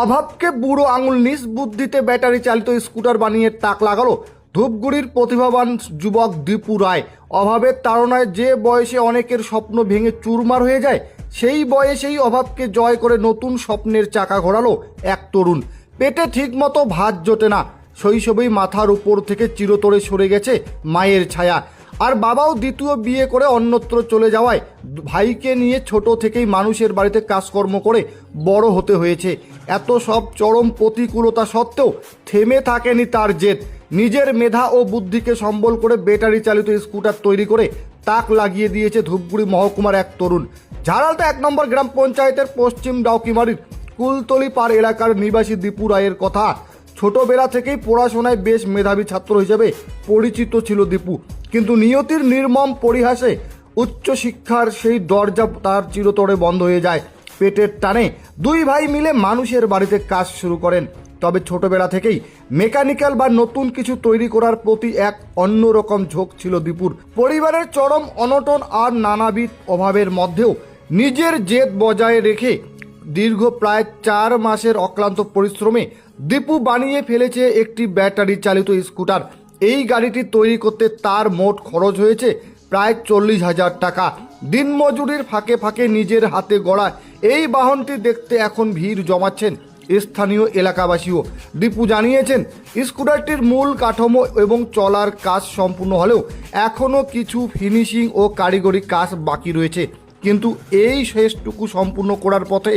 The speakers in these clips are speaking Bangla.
অভাবকে বুড়ো আঙুল নিজ বুদ্ধিতে ব্যাটারি চালিত স্কুটার বানিয়ে তাক লাগালো ধূপগুড়ির প্রতিভাবান যুবক দীপু রায়। অভাবের তাড়নায় যে বয়সে অনেকের স্বপ্ন ভেঙে চুরমার হয়ে যায়, সেই বয়সেই অভাবকে জয় করে নতুন স্বপ্নের চাকা ঘোরালো এক তরুণ। পেটে ঠিকমতো ভাত জোটে না, শৈশবেই মাথার উপর থেকে চিরতরে সরে গেছে মায়ের ছায়া। আর বাবাও দ্বিতীয় বিয়ে করে অন্যত্র চলে যাওয়ায় ভাইকে নিয়ে ছোট থেকেই মানুষের বাড়িতে কাজকর্ম করে বড় হতে হয়েছে। এত সব চরম প্রতিকূলতা সত্ত্বেও থেমে থাকেনি তার জেদ। নিজের মেধা ও বুদ্ধিকে সম্বল করে ব্যাটারি চালিত স্কুটার তৈরি করে তাক লাগিয়ে দিয়েছে ধূপগুড়ি মহকুমার এক তরুণ। ঝাড়ালটা 1 নম্বর গ্রাম পঞ্চায়েতের পশ্চিম ডাউকিমারির কুলতলি পাড় এলাকার নিবাসী দীপু রায়ের কথা। ছোটবেলা থেকেই পড়াশোনায় বেশ মেধাবী ছাত্র হিসেবে পরিচিত ছিল দীপু, কিন্তু নিয়তির নির্মম পরিহাসে উচ্চশিক্ষার সেই দরজা তার চিরতরে বন্ধ হয়ে যায়। পেটের টানে দুই ভাই মিলে মানুষের বাড়িতে কাজ শুরু করেন। তবে ছোটবেলা থেকেই মেকানিক্যাল বা নতুন কিছু তৈরি করার প্রতি এক অন্যরকম ঝোঁক ছিল দীপুর। পরিবারের চরম অনটন আর নানাবিধ অভাবের মধ্যেও নিজের জেদ বজায় রেখে দীর্ঘ প্রায় 4 মাসের অক্লান্ত পরিশ্রমে দীপু বানিয়ে ফেলেছে একটি ব্যাটারি চালিত স্কুটার। এই গাড়িটি তৈরি করতে তার মোট খরচ হয়েছে প্রায় 40,000 টাকা। দিনমজুরির ফাঁকে ফাঁকে নিজের হাতে গড়া এই বাহনটি দেখতে এখন ভিড় জমাচ্ছেন স্থানীয় এলাকাবাসীও। দীপু জানিয়েছেন, স্কুটারটির মূল কাঠামো এবং চলার কাজ সম্পূর্ণ হলেও এখনও কিছু ফিনিশিং ও কারিগরি কাজ বাকি রয়েছে। কিন্তু এই শেষটুকু সম্পূর্ণ করার পথে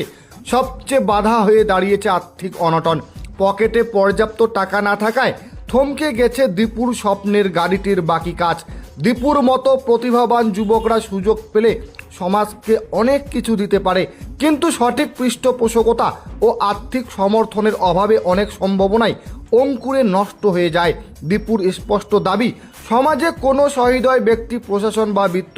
সবচেয়ে বাধা হয়ে দাঁড়িয়েছে আর্থিক অনটন। পকেটে পর্যাপ্ত টাকা না থাকায় থমকে গেছে দীপুর স্বপ্নের গাড়িটির বাকি কাজ। দীপুর মতো প্রতিভাবান যুবকরা সুযোগ পেলে সমাজকে অনেক কিছু দিতে পারে, কিন্তু সঠিক পৃষ্ঠপোষকতা ও আর্থিক সমর্থনের অভাবে অনেক সম্ভাবনাই অঙ্কুরে নষ্ট হয়ে যায়। দীপুর স্পষ্ট দাবি, সমাজে কোনো সহৃদয় ব্যক্তি, প্রশাসন বা বিত্ত